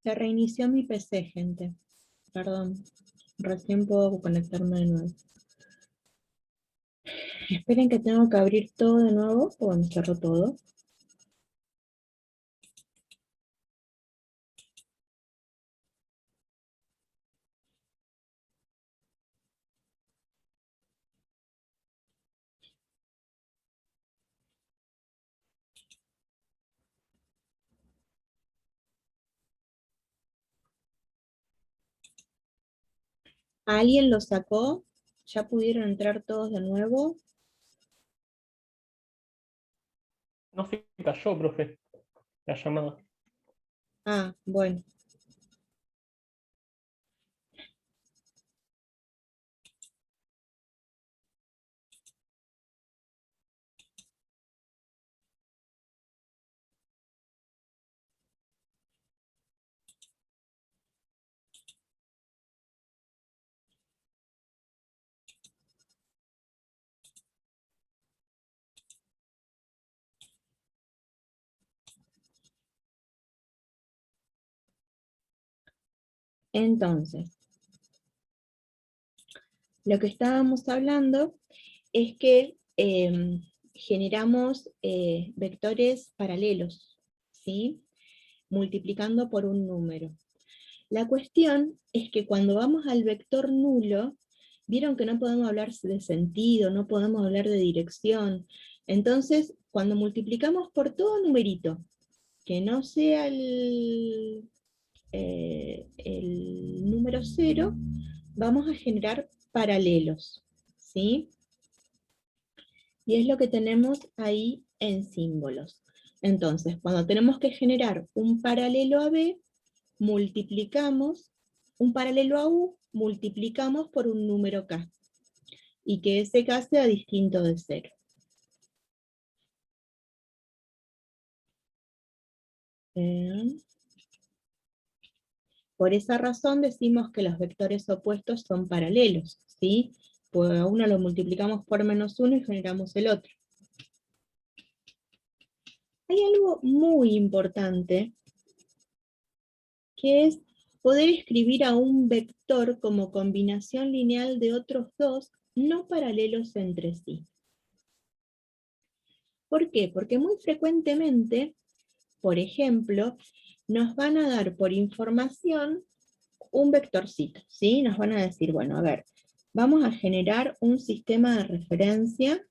Se reinició mi PC, gente. Perdón. Recién puedo conectarme de nuevo. Esperen que tengo que abrir todo de nuevo. Bueno, cerró todo. ¿Alguien lo sacó? ¿Ya pudieron entrar todos de nuevo? No se cayó, profe, la llamada. Ah, bueno. Entonces, lo que estábamos hablando es que generamos vectores paralelos, ¿sí? Multiplicando por un número. La cuestión es que cuando vamos al vector nulo, vieron que no podemos hablar de sentido, no podemos hablar de dirección. Entonces, cuando multiplicamos por todo numerito, que no sea el número cero, vamos a generar paralelos, ¿sí? Y es lo que tenemos ahí en símbolos. Entonces, cuando tenemos que generar un paralelo a B, multiplicamos un paralelo a U, multiplicamos por un número K, y que ese K sea distinto de cero. Por esa razón decimos que los vectores opuestos son paralelos, ¿sí? Pues a uno lo multiplicamos por -1 y generamos el otro. Hay algo muy importante, que es poder escribir a un vector como combinación lineal de otros dos no paralelos entre sí. ¿Por qué? Porque muy frecuentemente, por ejemplo, nos van a dar por información un vectorcito, ¿sí? Nos van a decir, bueno, a ver, vamos a generar un sistema de referencia.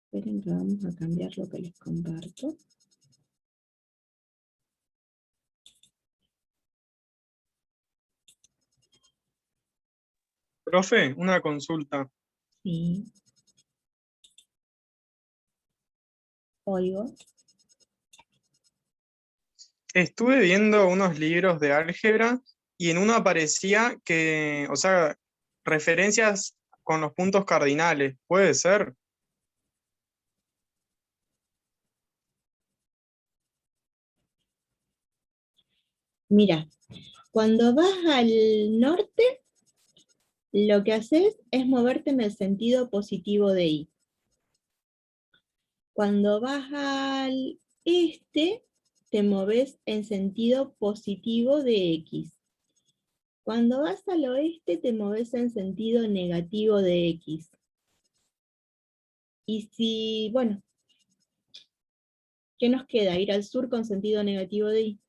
Esperen que vamos a cambiar lo que les comparto. Profe, una consulta. Sí, oigo. Estuve viendo unos libros de álgebra y en uno aparecía que, o sea, referencias con los puntos cardinales. ¿Puede ser? Mira, cuando vas al norte, lo que haces es moverte en el sentido positivo de I. Cuando vas al este, te moves en sentido positivo de X. Cuando vas al oeste, te moves en sentido negativo de X. Y si, bueno, ¿qué nos queda? Ir al sur con sentido negativo de Y.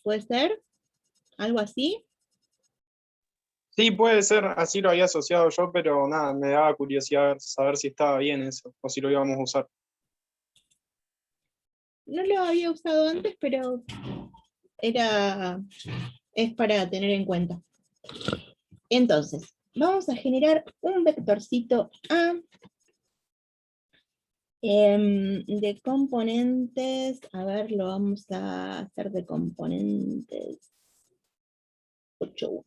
¿Puede ser? ¿Algo así? Sí, puede ser, así lo había asociado yo, pero nada, me daba curiosidad saber si estaba bien eso, o si lo íbamos a usar. No lo había usado antes, pero era, es para tener en cuenta. Entonces, vamos a generar un vectorcito A de componentes. A ver, lo vamos a hacer de componentes 8.1.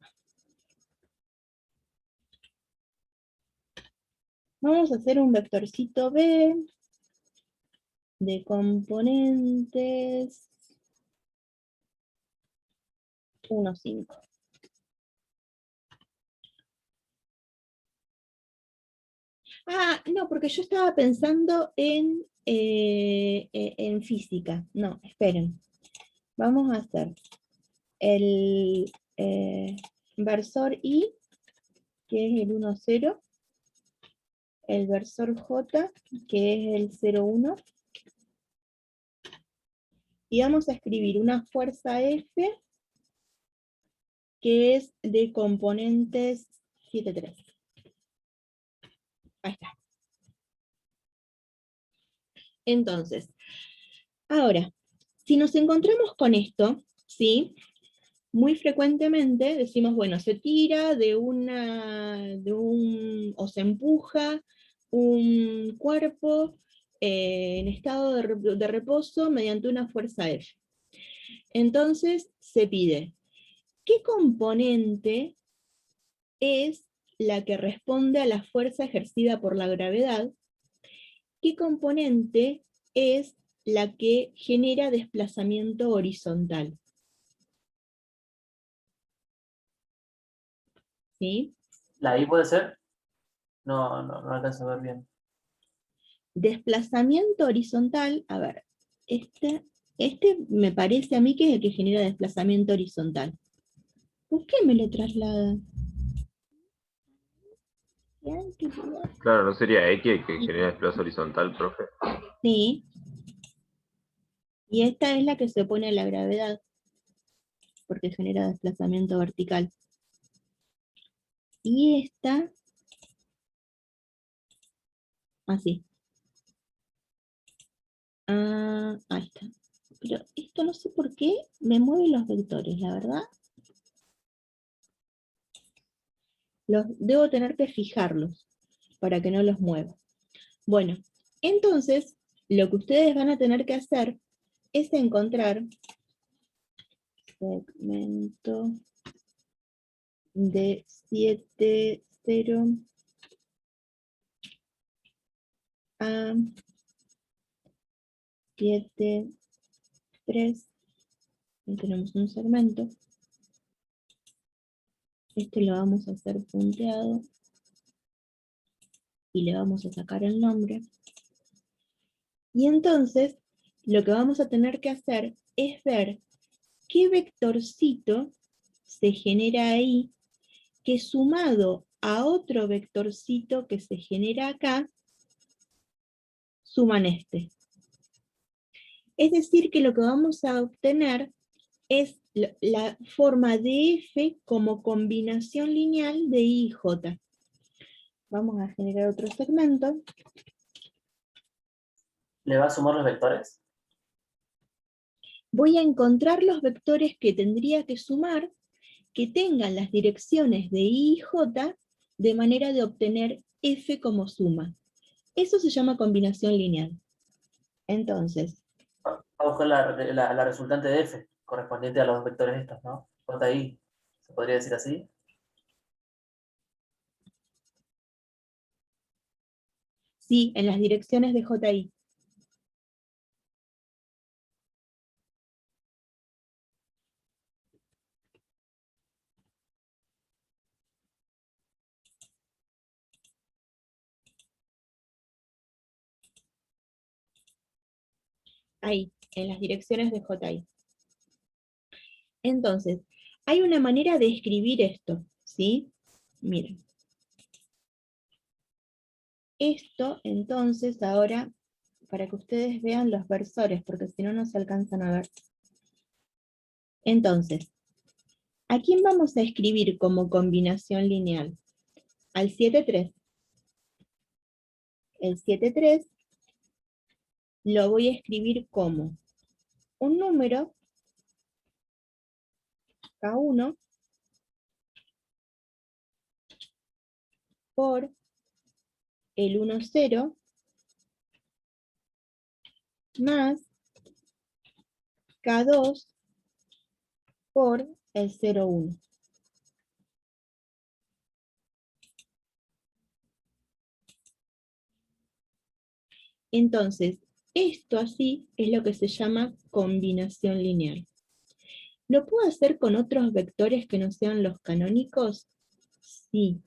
Vamos a hacer un vectorcito B de componentes 1,5. Ah, no, porque yo estaba pensando en física. No, esperen. Vamos a hacer el versor I, que es el 1, 0, el versor J, que es el 0, 1, y vamos a escribir una fuerza F, que es de componentes 7, 3. Ahí está. Entonces, ahora, si nos encontramos con esto, ¿sí? Muy frecuentemente decimos, bueno, se tira o se empuja un cuerpo en estado de reposo mediante una fuerza F. Entonces se pide, ¿qué componente es la que responde a la fuerza ejercida por la gravedad? ¿Qué componente es la que genera desplazamiento horizontal? ¿Sí? ¿La I puede ser? No alcanzo a ver bien. Desplazamiento horizontal, a ver, este me parece a mí que es el que genera desplazamiento horizontal. ¿Por qué me lo traslada? Claro, ¿no sería X el que genera desplazo horizontal, profe? Sí, y esta es la que se opone a la gravedad, porque genera desplazamiento vertical. Y esta, así. Ah, ahí está. Pero esto no sé por qué me mueve los vectores, la verdad. Debo tener que fijarlos para que no los mueva. Bueno, entonces, lo que ustedes van a tener que hacer es encontrar segmento de 7, 0 a 7, 3. Ahí tenemos un segmento. Este lo vamos a hacer punteado y le vamos a sacar el nombre. Y entonces, lo que vamos a tener que hacer es ver qué vectorcito se genera ahí, que sumado a otro vectorcito que se genera acá, suman este. Es decir, que lo que vamos a obtener es la forma de F como combinación lineal de I y J. Vamos a generar otro segmento. ¿Le va a sumar los vectores? Voy a encontrar los vectores que tendría que sumar, que tengan las direcciones de I y J, de manera de obtener F como suma. Eso se llama combinación lineal. Entonces, Va a buscar la resultante de F, correspondiente a los vectores estos, ¿no? JI, ¿se podría decir así? sí, en las direcciones de JI. Ahí, en las direcciones de JI. Entonces, hay una manera de escribir esto, ¿sí? Miren. Esto, entonces, ahora, para que ustedes vean los versores, porque si no, no se alcanzan a ver. Entonces, ¿a quién vamos a escribir como combinación lineal? Al 7, 3. El 7, 3 lo voy a escribir como un número, K1, por el 1, 0, más K2 por el 0, 1. Entonces, esto así es lo que se llama combinación lineal. ¿Lo puedo hacer con otros vectores que no sean los canónicos? Sí.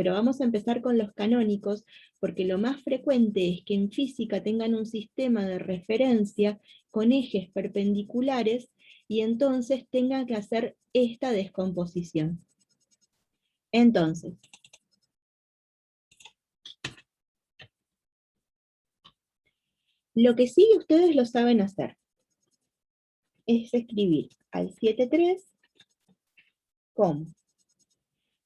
pero vamos a empezar con los canónicos, porque lo más frecuente es que en física tengan un sistema de referencia con ejes perpendiculares, y entonces tengan que hacer esta descomposición. Entonces, lo que sigue ustedes lo saben hacer, es escribir al 7,3 como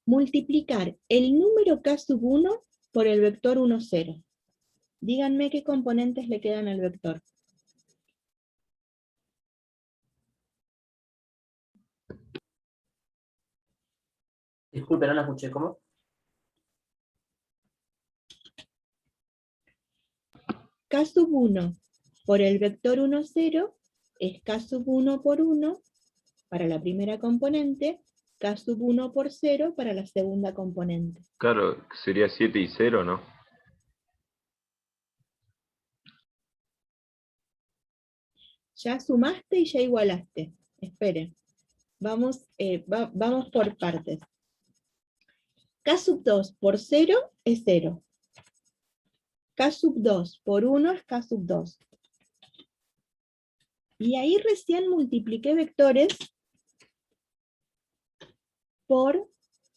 multiplicar el número k1 por el vector 1, 0. Díganme qué componentes le quedan al vector. Disculpe, no la escuché, ¿cómo? K1 por el vector 1, 0 es K1 por 1 para la primera componente, K1 por 0 para la segunda componente. Claro, sería 7 y 0, ¿no? Ya sumaste y ya igualaste. Esperen. Vamos, vamos por partes. K2 por 0 es 0. K2 por 1 es K2. Y ahí recién multipliqué vectores por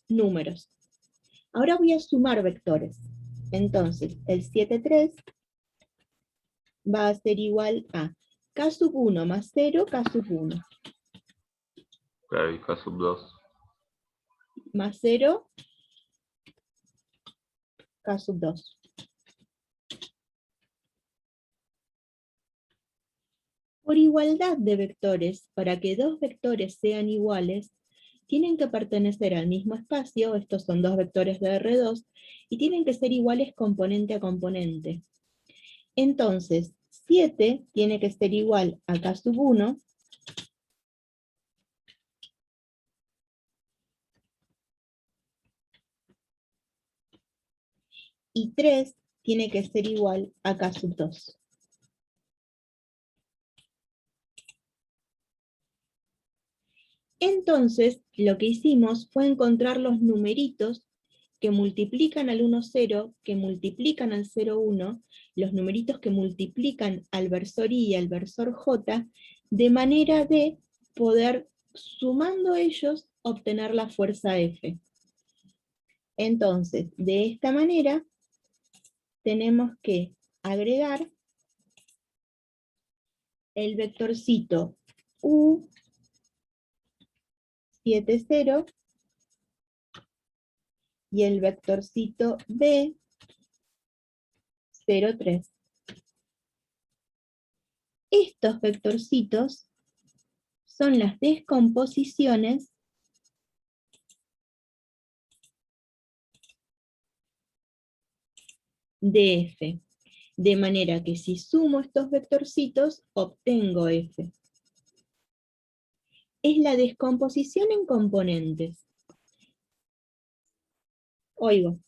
números. Ahora voy a sumar vectores. Entonces, el 7,3 va a ser igual a K1 más 0, K1. Claro, y K2. Más 0, K2. Por igualdad de vectores, para que dos vectores sean iguales, tienen que pertenecer al mismo espacio, estos son dos vectores de R2, y tienen que ser iguales componente a componente. Entonces, 7 tiene que ser igual a K1, y 3 tiene que ser igual a K2. Entonces, lo que hicimos fue encontrar los numeritos que multiplican al 1, 0, que multiplican al 0, 1, los numeritos que multiplican al versor I y al versor J, de manera de poder, sumando ellos, obtener la fuerza F. Entonces, de esta manera, tenemos que agregar el vectorcito U, 7, 0, y el vectorcito B, 0, 3. Estos vectorcitos son las descomposiciones de F. De manera que si sumo estos vectorcitos, obtengo F. Es la descomposición en componentes. Oigo.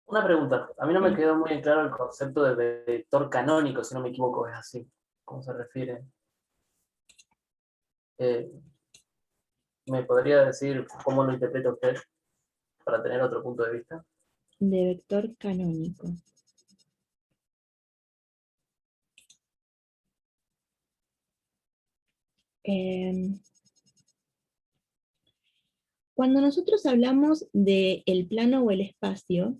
Una pregunta. A mí no me quedó muy claro el concepto de vector canónico, si no me equivoco, es así. ¿Cómo se refiere? ¿Me podría decir cómo lo interpreta usted para tener otro punto de vista? De vector canónico. Cuando nosotros hablamos del plano o el espacio,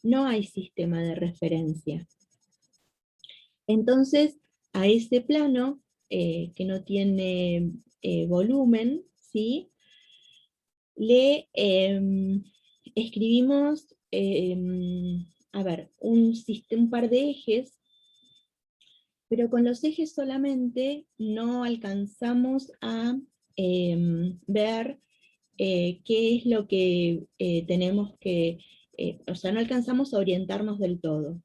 no hay sistema de referencia. Entonces, a ese plano, que no tiene volumen, ¿sí? Le escribimos, a ver, un par de ejes, pero con los ejes solamente no alcanzamos a ver qué es lo que tenemos que, o sea, no alcanzamos a orientarnos del todo.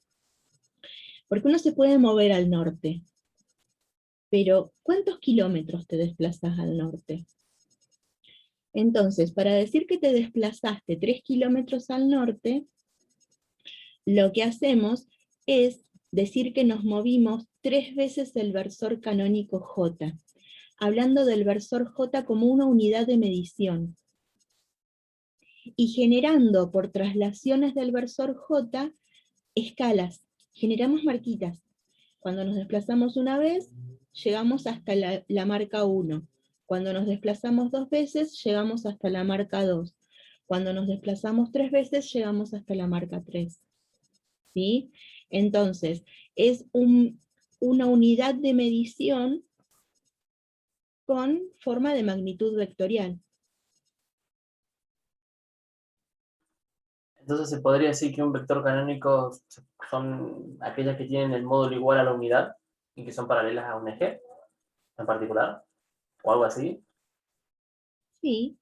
Porque uno se puede mover al norte, pero ¿cuántos kilómetros te desplazas al norte? Entonces, para decir que te desplazaste 3 kilómetros al norte, lo que hacemos es decir que nos movimos 3 veces el versor canónico J, hablando del versor J como una unidad de medición. y generando por traslaciones del versor J escalas. Generamos marquitas. Cuando nos desplazamos una vez, llegamos hasta la marca 1. Cuando nos desplazamos 2 veces, llegamos hasta la marca 2. Cuando nos desplazamos 3 veces, llegamos hasta la marca 3. ¿Sí? Entonces, es una unidad de medición con forma de magnitud vectorial. Entonces se podría decir que un vector canónico son aquellas que tienen el módulo igual a la unidad y que son paralelas a un eje en particular, o algo así. Sí,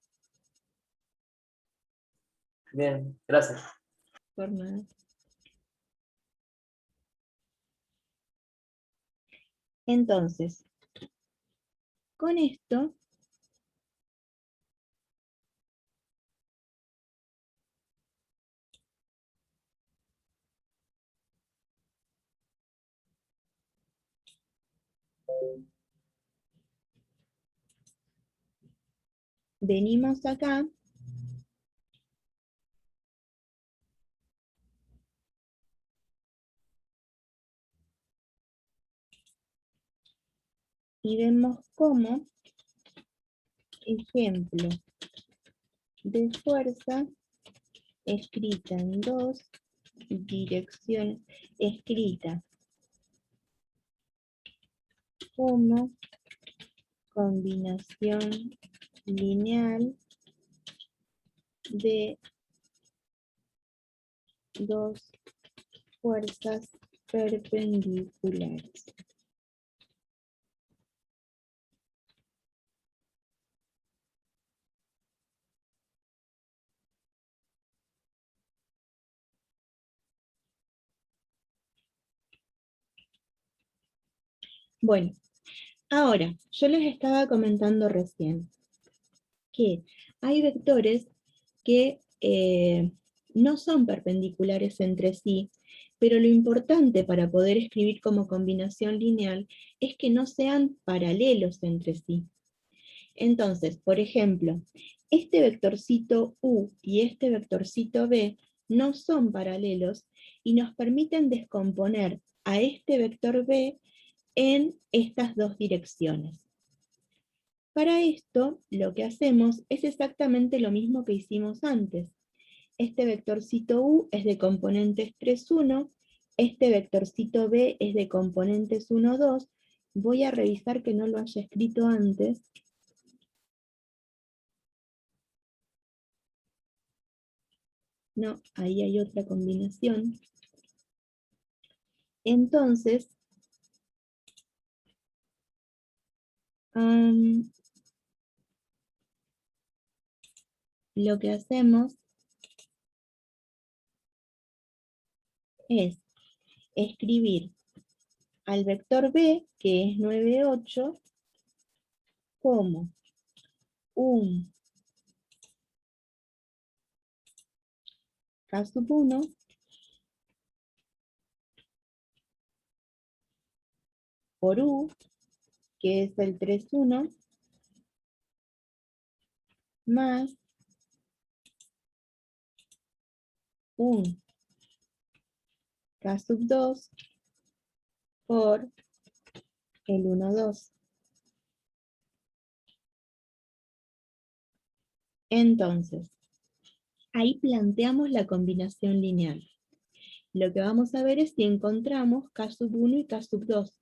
Bien, gracias. por nada. Entonces, con esto, venimos acá y vemos cómo ejemplo de fuerza escrita en 2 direcciones, escrita como combinación lineal de 2 fuerzas perpendiculares. Bueno, ahora, yo les estaba comentando recién que hay vectores que no son perpendiculares entre sí, pero lo importante para poder escribir como combinación lineal es que no sean paralelos entre sí. Entonces, por ejemplo, este vectorcito U y este vectorcito B no son paralelos y nos permiten descomponer a este vector B en estas dos direcciones. Para esto, lo que hacemos es exactamente lo mismo que hicimos antes. Este vectorcito U es de componentes 3, 1, este vectorcito B es de componentes 1, 2. Voy a revisar que no lo haya escrito antes. No, ahí hay otra combinación. Entonces, lo que hacemos es escribir al vector B, que es 9, 8, como un K1 por U, que es el 3, 1, más un K2 por el 1, 2. Entonces, ahí planteamos la combinación lineal. Lo que vamos a ver es si encontramos K1 y K2.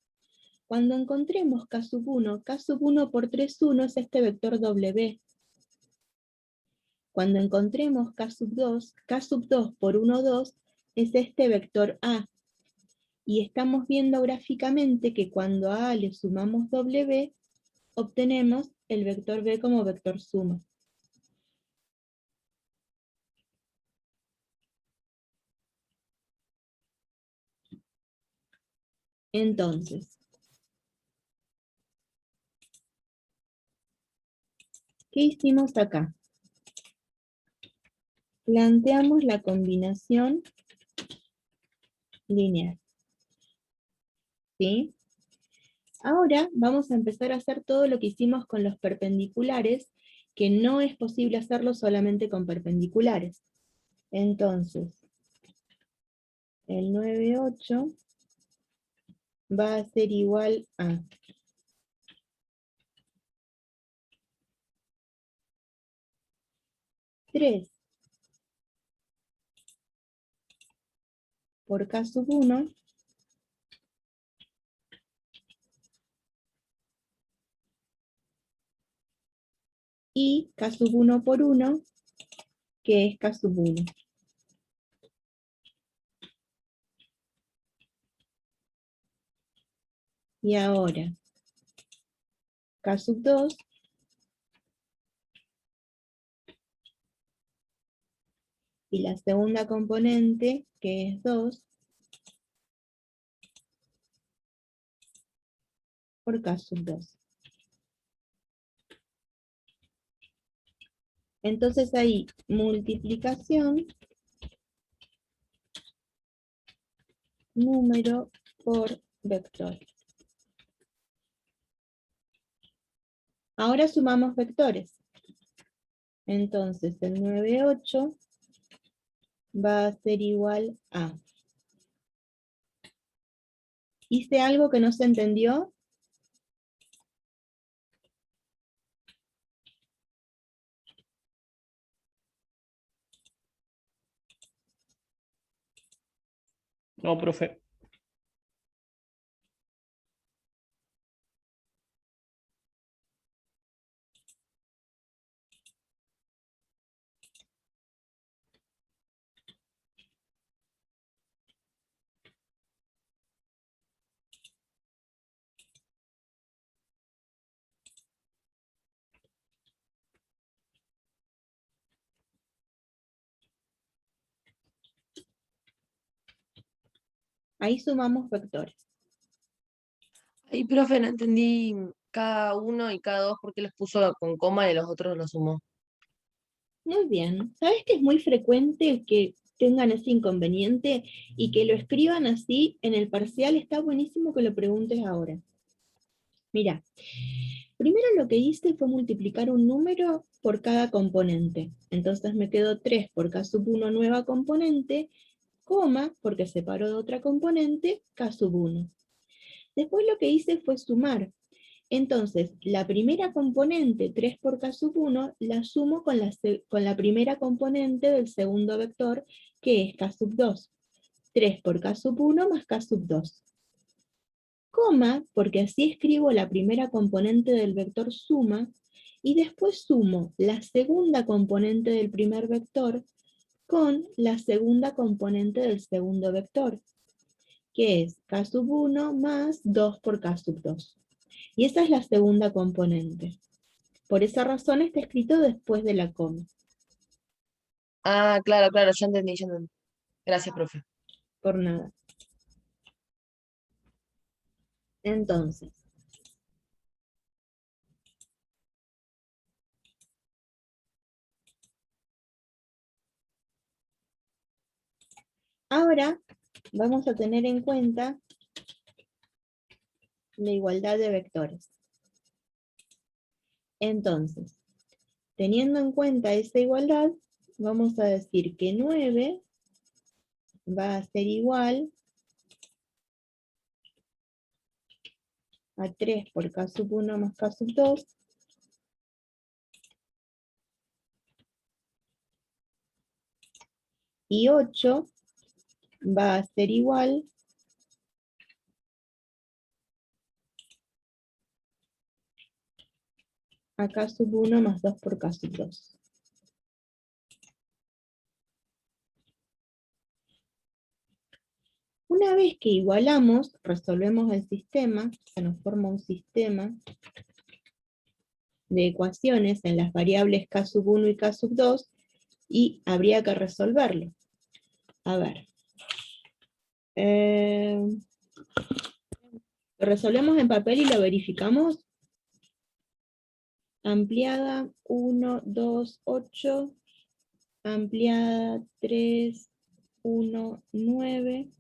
Cuando encontremos K1, K1 por 3, 1 es este vector W. Cuando encontremos K2 por 1, 2 es este vector A. Y estamos viendo gráficamente que cuando a le sumamos W, obtenemos el vector B como vector suma. Entonces, ¿qué hicimos acá? Planteamos la combinación lineal. ¿Sí? Ahora vamos a empezar a hacer todo lo que hicimos con los perpendiculares, que no es posible hacerlo solamente con perpendiculares. Entonces, el 9, 8 va a ser igual a 3 por K sub 1 y K sub 1 por 1, que es K sub 1. Y ahora, K sub 2 y la segunda componente, que es 2, por K sub 2. Entonces ahí, multiplicación, número por vector. Ahora sumamos vectores. Entonces el 9, 8 va a ser igual a... ¿Hice algo que no se entendió? No, profe. Ahí sumamos vectores. Ay, profe, no entendí cada uno y cada dos porque los puso con coma y los otros los sumó. Muy bien. ¿Sabes que es muy frecuente que tengan ese inconveniente y que lo escriban así en el parcial? Está buenísimo que lo preguntes ahora. Mira, primero lo que hice fue multiplicar un número por cada componente. Entonces me quedó 3 por K sub 1 nueva componente, coma, porque separó de otra componente, K sub 1. Después lo que hice fue sumar. Entonces, la primera componente, 3 por K sub 1, la sumo con la primera componente del segundo vector, que es K sub 2. 3 por K sub 1 más K sub 2. Coma, porque así escribo la primera componente del vector suma, y después sumo la segunda componente del primer vector con la segunda componente del segundo vector, que es K sub 1 más 2 por K sub 2. Y esa es la segunda componente. Por esa razón está escrito después de la coma. Ah, claro, claro, ya entendí, ya entendí. Gracias, profe. Por nada. Entonces, ahora vamos a tener en cuenta la igualdad de vectores. Entonces, teniendo en cuenta esa igualdad, vamos a decir que 9 va a ser igual a 3 por K sub 1 más K sub 2, y 8 va a ser igual a K sub 1 más 2 por K sub 2. Una vez que igualamos, resolvemos el sistema, se nos forma un sistema de ecuaciones en las variables K sub 1 y K sub 2, y habría que resolverlo. A ver. Lo resolvemos en papel y lo verificamos. Ampliada 1, 2, 8. Ampliada 3, 1, 9.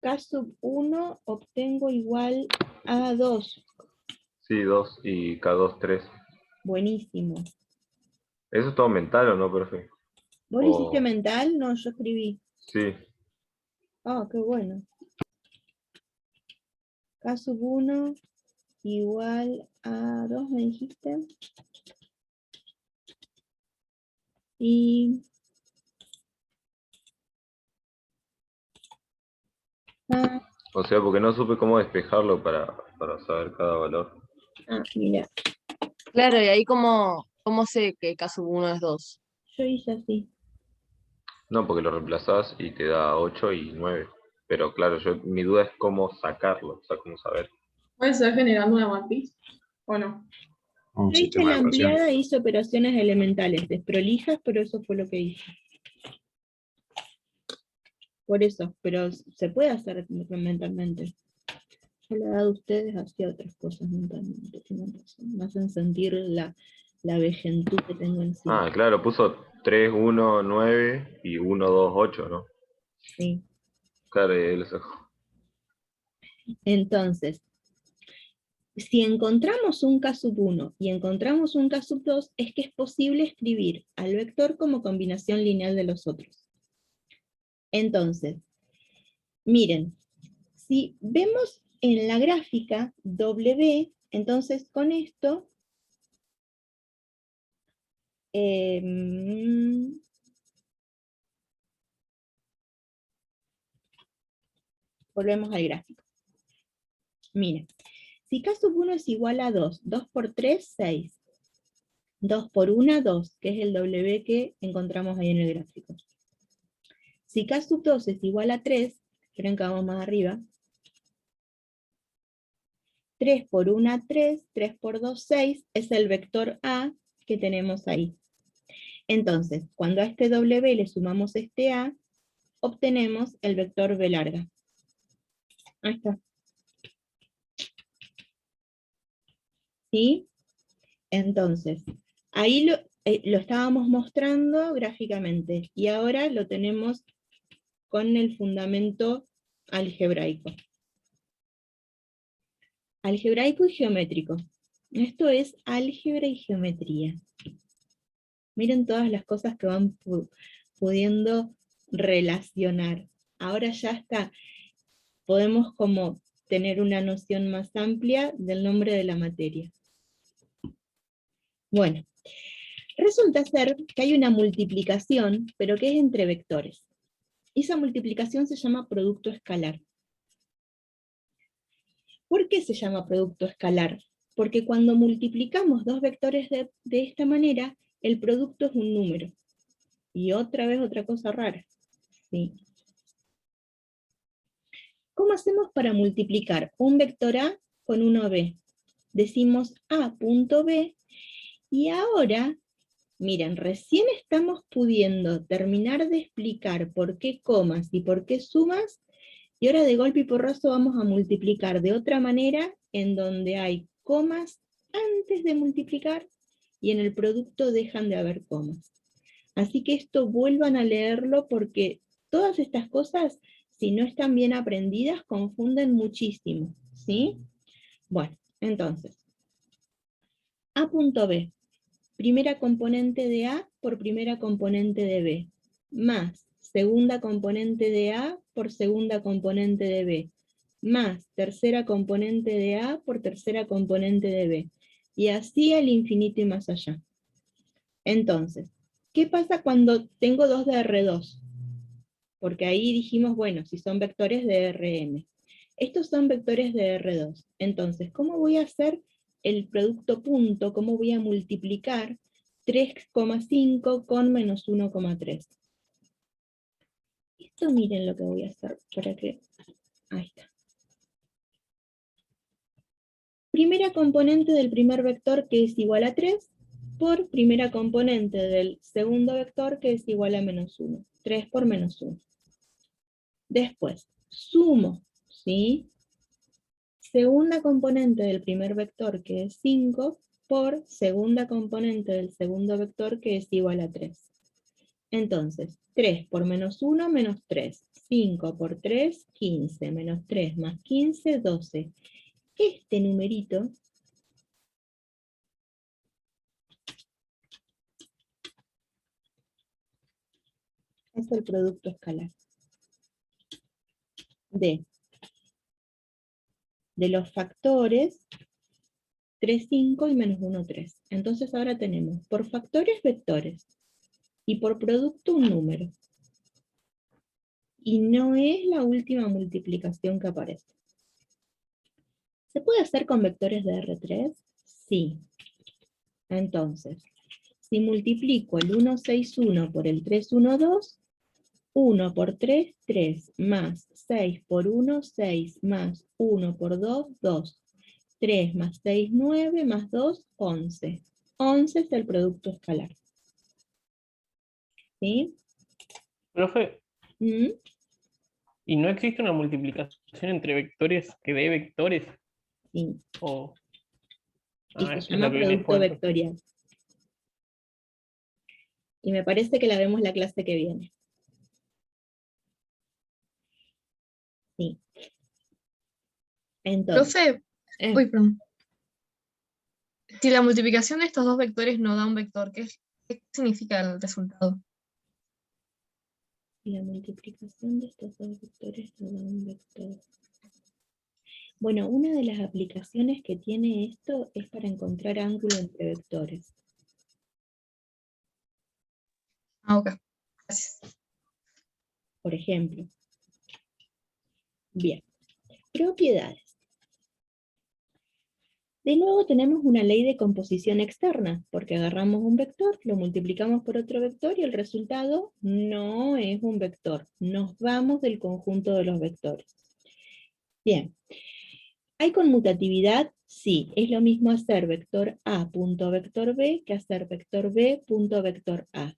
K sub 1 obtengo igual a 2. Sí, 2 y K2, 3. Buenísimo. ¿Eso es todo mental o no, profe? ¿Vos lo hiciste O- mental? No, yo escribí. Sí, Ah, qué bueno. K sub 1 igual a 2, me dijiste. Y... o sea, porque no supe cómo despejarlo para saber cada valor. Mira, Claro, y ahí cómo sé que K sub 1 es 2. yo hice así. No, porque lo reemplazás y te da 8 y 9. Pero claro, mi duda es cómo sacarlo, o sea, cómo saber. ¿Puede ser generando una matriz o no? Un Yo hice sistema la de ecuaciones. ampliada, hice operaciones elementales, desprolijas, pero eso fue lo que hice. Por eso, pero se puede hacer mentalmente. Yo le he dado a ustedes hacia otras cosas mentalmente, tienen razón. Me hacen sentir la vejentud que tengo encima. Ah, claro, puso 3, 1, 9 y 1, 2, 8, ¿no? Sí. Claro, y ahí lo saco. Entonces, si encontramos un K sub 1 y encontramos un K sub 2, es que es posible escribir al vector como combinación lineal de los otros. Entonces, miren, si vemos en la gráfica W, entonces con esto, volvemos al gráfico. Miren, si K sub 1 es igual a 2, 2 por 3, 6. 2 por 1, 2, que es el W que encontramos ahí en el gráfico. Si K sub 2 es igual a 3, esperen que vamos más arriba. 3 por 1, 3, 3 por 2, 6, es el vector A que tenemos ahí. Entonces, cuando a este W le sumamos este A, obtenemos el vector B larga. Ahí está. ¿Sí? Entonces, ahí lo estábamos mostrando gráficamente, y ahora lo tenemos con el fundamento algebraico. Algebraico y geométrico. Esto es álgebra y geometría. Miren todas las cosas que van pudiendo relacionar. Ahora ya está, podemos como tener una noción más amplia del nombre de la materia. Bueno, resulta ser que hay una multiplicación, pero que es entre vectores. Esa multiplicación se llama producto escalar. ¿Por qué se llama producto escalar? Porque cuando multiplicamos dos vectores de esta manera, el producto es un número. Y otra vez otra cosa rara. ¿Sí? ¿Cómo hacemos para multiplicar un vector A con uno B? Decimos A.B, y ahora, miren, recién estamos pudiendo terminar de explicar por qué comas y por qué sumas, y ahora de golpe y porrazo vamos a multiplicar de otra manera, en donde hay comas antes de multiplicar, y en el producto dejan de haber comas. Así que esto vuelvan a leerlo, porque todas estas cosas, si no están bien aprendidas, confunden muchísimo, ¿sí? Bueno, entonces, A.B, primera componente de A por primera componente de B, más segunda componente de A por segunda componente de B, más tercera componente de A por tercera componente de B, y así al infinito y más allá. Entonces, ¿qué pasa cuando tengo dos de R2? Porque ahí dijimos, bueno, si son vectores de Rn. Estos son vectores de R2. Entonces, ¿cómo voy a hacer el producto punto? ¿Cómo voy a multiplicar 3,5 con menos 1,3? Esto miren lo que voy a hacer para que... Ahí está. Primera componente del primer vector, que es igual a 3, por primera componente del segundo vector, que es igual a menos 1. 3 por menos 1. Después, sumo, ¿sí? Segunda componente del primer vector, que es 5, por segunda componente del segundo vector, que es igual a 3. Entonces, 3 por menos 1, menos 3. 5 por 3, 15. Menos 3 más 15, 12. Este numerito es el producto escalar de los factores 3, 5 y menos 1, 3. Entonces ahora tenemos por factores vectores y por producto un número. Y no es la última multiplicación que aparece. ¿Se puede hacer con vectores de R3? Sí. Entonces, si multiplico el 161 por el 312, 1 por 3, 3, más 6 por 1, 6, más 1 por 2, 2. 3 más 6, 9, más 2, 11. 11 es el producto escalar. ¿Sí? Profe, ¿Mm? ¿y no existe una multiplicación entre vectores que dé vectores? Sí. O... Y Ah, se es lo llama que viene producto después. vectorial. Y me parece que la vemos la clase que viene. Sí. Entonces, Profe, uy, perdón. Si la multiplicación de estos dos vectores no da un vector, ¿qué significa el resultado? la multiplicación de estos dos vectores nos da un vector. Bueno, una de las aplicaciones que tiene esto es para encontrar ángulo entre vectores. Ah, ok. Gracias. Por ejemplo. Bien. Propiedades. De nuevo tenemos una ley de composición externa, porque agarramos un vector, lo multiplicamos por otro vector y el resultado no es un vector. Nos vamos del conjunto de los vectores. Bien. ¿Hay conmutatividad? Sí, es lo mismo hacer vector A punto vector B que hacer vector B punto vector A.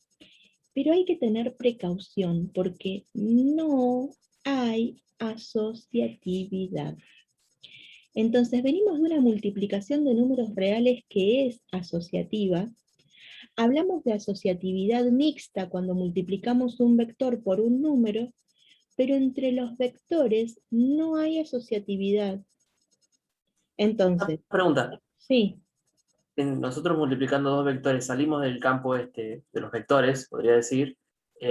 Pero hay que tener precaución porque no hay asociatividad. Entonces venimos de una multiplicación de números reales que es asociativa. Hablamos de asociatividad mixta cuando multiplicamos un vector por un número, pero entre los vectores no hay asociatividad. Entonces, Pregunta. sí, Nosotros multiplicando dos vectores salimos del campo de los vectores, podría decir.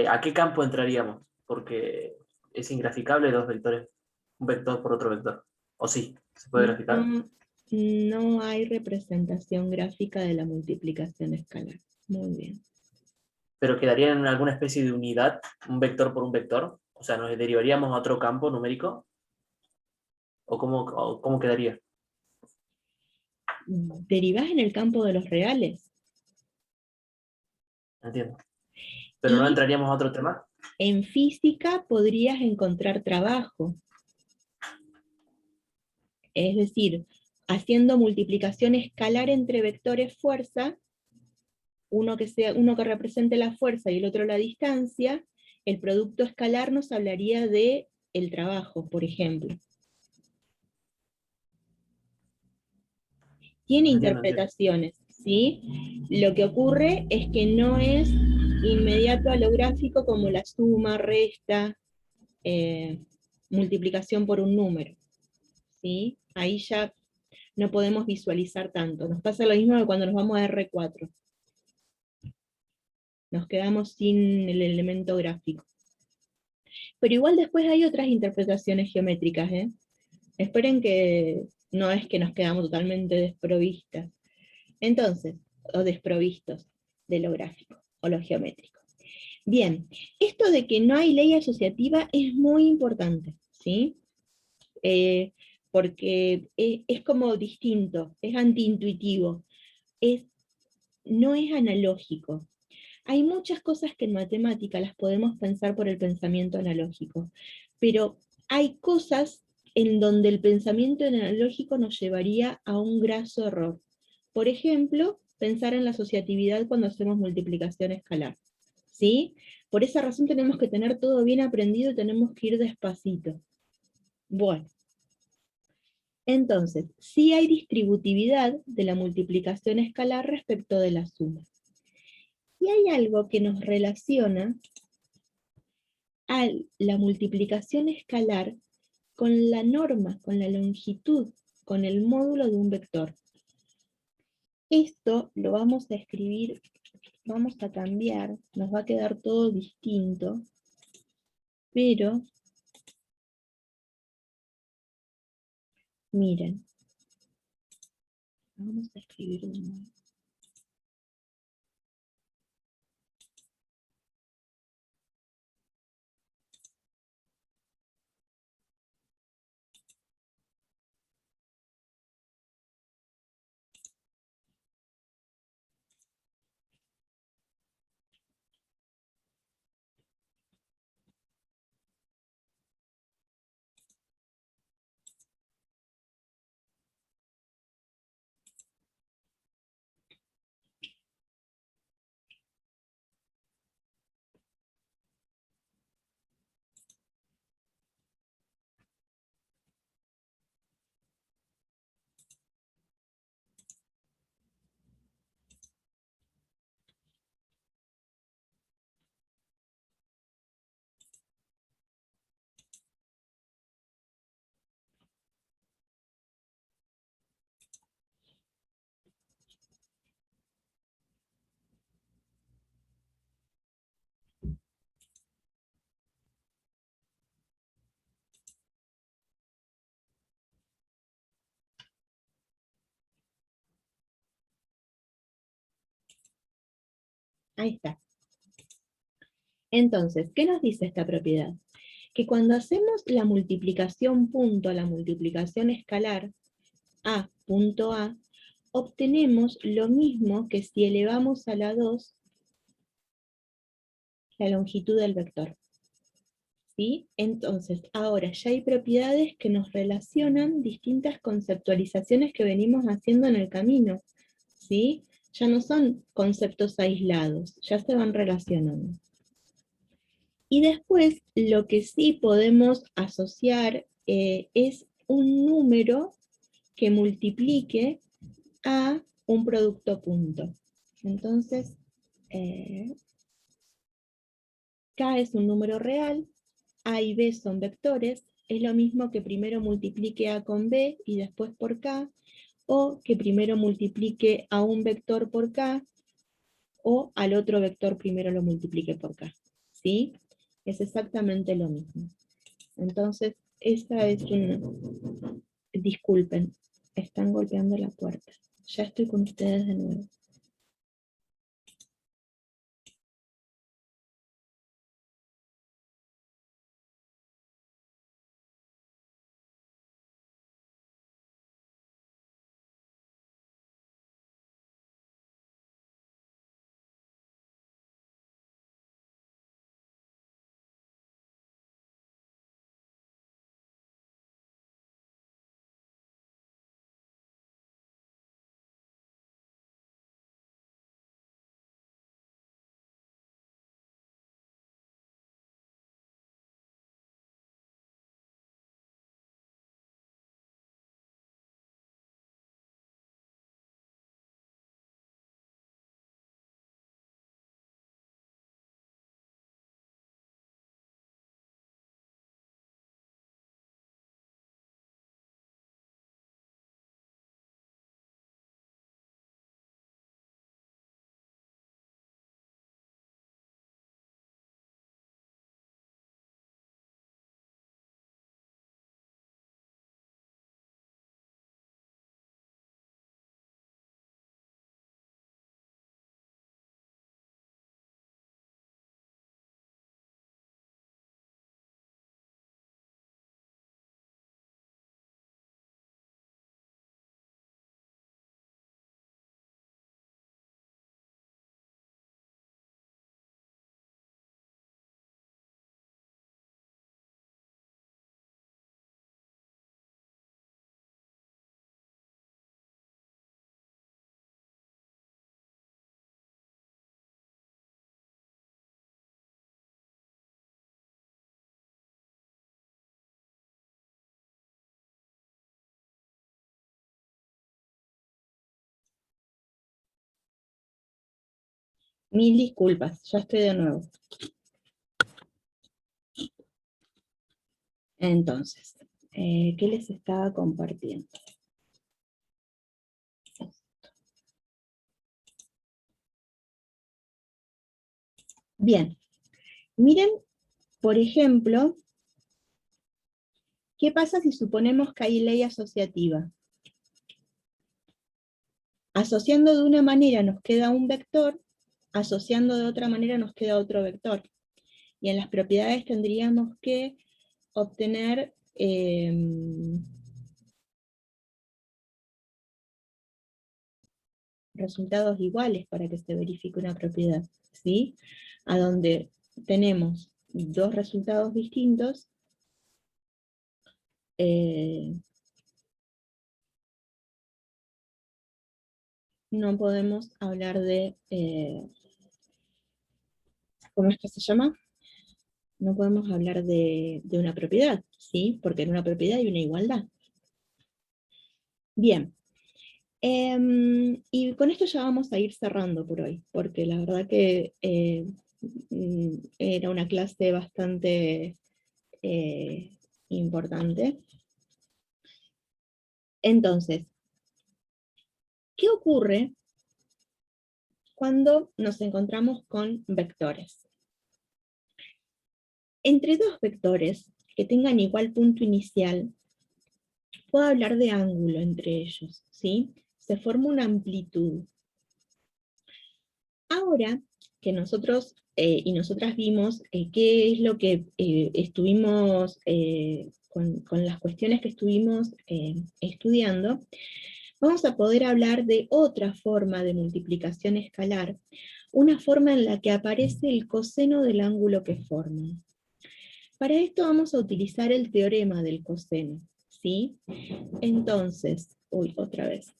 ¿A qué campo entraríamos? Porque es ingraficable dos vectores, un vector por otro vector. ¿O sí? ¿Se puede graficar? no hay representación gráfica de la multiplicación escalar. Muy bien. ¿Pero quedaría en alguna especie de unidad, un vector por un vector? O sea, ¿nos derivaríamos a otro campo numérico? ¿O cómo quedaría? Derivás en el campo de los reales. Entiendo. ¿Pero no Y entraríamos a otro tema? en física podrías encontrar trabajo. Es decir, haciendo multiplicación escalar entre vectores fuerza, uno que represente la fuerza y el otro la distancia, el producto escalar nos hablaría de el trabajo, por ejemplo. Tiene Entiendo. interpretaciones, ¿sí? Lo que ocurre es que no es inmediato a lo gráfico como la suma, resta, multiplicación por un número, ¿sí? Ahí ya no podemos visualizar tanto. Nos pasa lo mismo que cuando nos vamos a R4. Nos quedamos sin el elemento gráfico. Pero igual después hay otras interpretaciones geométricas, ¿eh? Esperen que no es que nos quedamos totalmente desprovistas. Entonces, o desprovistos de lo gráfico o lo geométrico. Bien, esto de que no hay ley asociativa es muy importante, ¿sí? Porque es como distinto, es antiintuitivo, no es analógico. Hay muchas cosas que en matemática las podemos pensar por el pensamiento analógico, pero hay cosas en donde el pensamiento analógico nos llevaría a un graso error. Por ejemplo, pensar en la asociatividad cuando hacemos multiplicación escalar, ¿sí? Por esa razón tenemos que tener todo bien aprendido y tenemos que ir despacito. Bueno. Entonces, sí hay distributividad de la multiplicación escalar respecto de la suma. Y hay algo que nos relaciona a la multiplicación escalar con la norma, con la longitud, con el módulo de un vector. Esto lo vamos a escribir, vamos a cambiar, nos va a quedar todo distinto, pero miren, vamos a escribir de nuevo. Ahí está. Entonces, ¿qué nos dice esta propiedad? Que cuando hacemos la multiplicación punto, la multiplicación escalar, a punto A, obtenemos lo mismo que si elevamos a la 2 la longitud del vector. ¿Sí? Entonces, ahora ya hay propiedades que nos relacionan distintas conceptualizaciones que venimos haciendo en el camino. ¿Sí? Ya no son conceptos aislados, ya se van relacionando. Y después, lo que sí podemos asociar es un número que multiplique a un producto punto. Entonces, K es un número real, A y B son vectores, es lo mismo que primero multiplique A con B y después por K, o que primero multiplique a un vector por K, o al otro vector primero lo multiplique por K. ¿Sí? Es exactamente lo mismo. Entonces, esa es una... Disculpen, están golpeando la puerta. Ya estoy con ustedes de nuevo. Mil disculpas, ya estoy de nuevo. Entonces, ¿qué les estaba compartiendo? Bien, miren, por ejemplo, ¿qué pasa si suponemos que hay ley asociativa? Asociando de una manera nos queda un vector, asociando de otra manera nos queda otro vector. Y en las propiedades tendríamos que obtener resultados iguales para que se verifique una propiedad, ¿sí? A donde tenemos dos resultados distintos, no podemos hablar de, ¿cómo es que se llama? No podemos hablar de una propiedad, ¿sí? Porque en una propiedad hay una igualdad. Bien. Y con esto ya vamos a ir cerrando por hoy, porque la verdad que era una clase bastante importante. Entonces, ¿qué ocurre cuando nos encontramos con vectores? Entre dos vectores que tengan igual punto inicial, puedo hablar de ángulo entre ellos, ¿sí? Se forma una amplitud. Ahora que nosotros y nosotras vimos qué es lo que estuvimos, con las cuestiones que estuvimos estudiando, vamos a poder hablar de otra forma de multiplicación escalar, una forma en la que aparece el coseno del ángulo que forman. Para esto vamos a utilizar el teorema del coseno, ¿sí? Entonces, otra vez.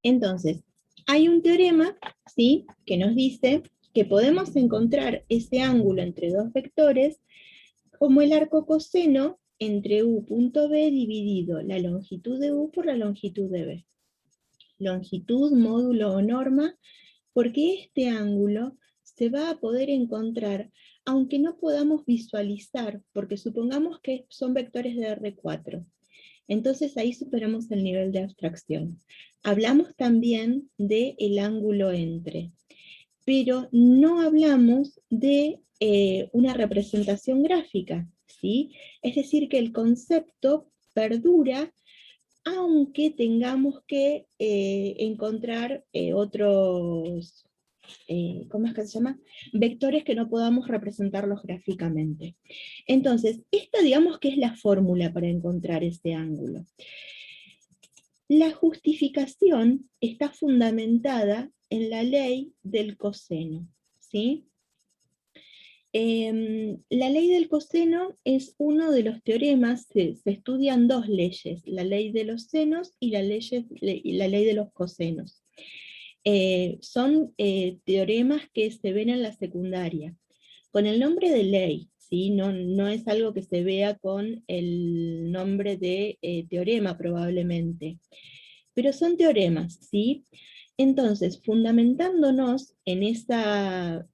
Entonces, hay un teorema, ¿sí?, que nos dice que podemos encontrar ese ángulo entre dos vectores como el arco coseno entre u punto b dividido la longitud de u por la longitud de b. Longitud, módulo o norma, porque este ángulo se va a poder encontrar aunque no podamos visualizar, porque supongamos que son vectores de R4. Entonces ahí superamos el nivel de abstracción. Hablamos también del ángulo entre, pero no hablamos de una representación gráfica, ¿sí? Es decir, que el concepto perdura aunque tengamos que encontrar otros, ¿cómo es que se llama? Vectores que no podamos representarlos gráficamente. Entonces, esta digamos que es la fórmula para encontrar ese ángulo. La justificación está fundamentada en la ley del coseno, ¿sí? La ley del coseno es uno de los teoremas, se estudian dos leyes, la ley de los senos y la ley de los cosenos. Son teoremas que se ven en la secundaria, con el nombre de ley, ¿sí? No es algo que se vea con el nombre de teorema probablemente, pero son teoremas, ¿sí? Entonces, fundamentándonos en esa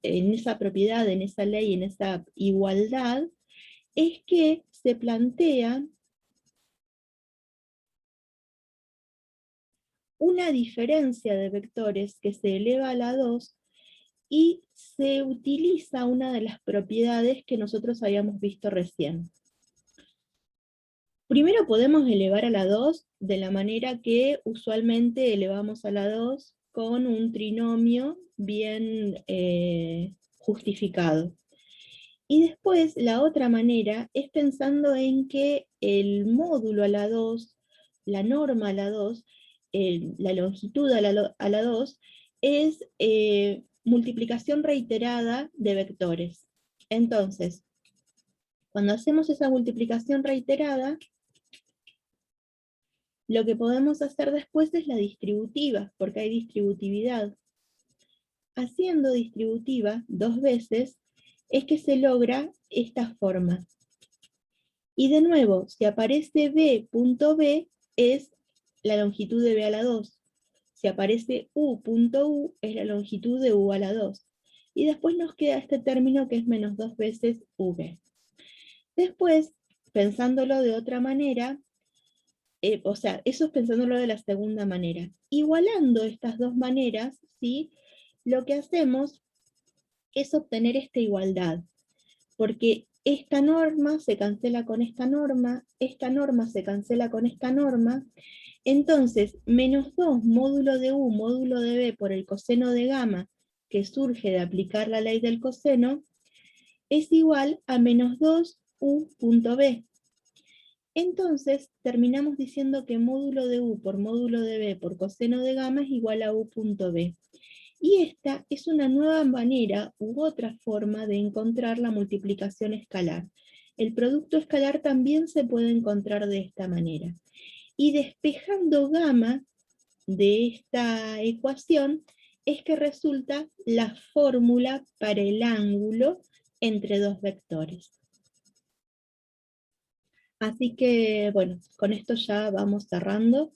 propiedad, en esa ley, en esa igualdad, es que se plantea una diferencia de vectores que se eleva a la 2 y se utiliza una de las propiedades que nosotros habíamos visto recién. Primero podemos elevar a la 2 de la manera que usualmente elevamos a la 2 con un trinomio bien justificado. Y después la otra manera es pensando en que el módulo a la 2, la norma a la 2, la longitud a la 2, es multiplicación reiterada de vectores. Entonces, cuando hacemos esa multiplicación reiterada, lo que podemos hacer después es la distributiva, porque hay distributividad. haciendo distributiva 2 veces es que se logra esta forma. Y de nuevo, si aparece b punto b, es la longitud de b a la 2. Si aparece u punto u, es la longitud de u a la 2. Y después nos queda este término que es menos 2 veces v. Después, pensándolo de otra manera, o sea, eso es pensándolo de la segunda manera. Igualando estas dos maneras, ¿sí? Lo que hacemos es obtener esta igualdad, porque esta norma se cancela con esta norma se cancela con esta norma, entonces menos 2 módulo de u módulo de b por el coseno de gamma, que surge de aplicar la ley del coseno, es igual a menos 2 u punto b. Entonces terminamos diciendo que módulo de u por módulo de b por coseno de gamma es igual a u punto b. Y esta es una nueva manera u otra forma de encontrar la multiplicación escalar. El producto escalar también se puede encontrar de esta manera. Y despejando gamma de esta ecuación es que resulta la fórmula para el ángulo entre dos vectores. Así que, bueno, con esto ya vamos cerrando.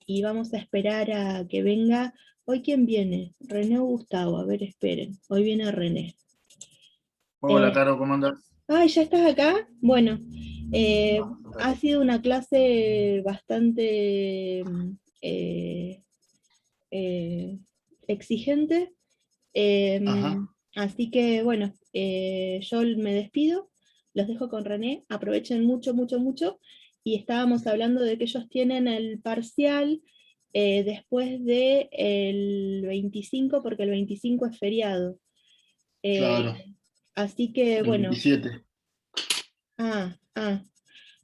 Y vamos a esperar a que venga. ¿Hoy quién viene? ¿René o Gustavo? A ver, esperen. Hoy viene René. Hola, Caro, ¿cómo andás? Ay, ¿ya estás acá? Bueno, ha sido una clase bastante exigente. Ajá. Así que, bueno, yo me despido. Los dejo con René. Aprovechen mucho, mucho, mucho. Y estábamos hablando de que ellos tienen el parcial después del 25, porque el 25 es feriado. Claro, Así que, el bueno. 27.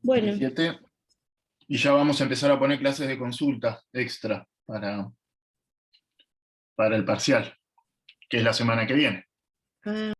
Bueno. 27. Y ya vamos a empezar a poner clases de consulta extra para el parcial, que es la semana que viene.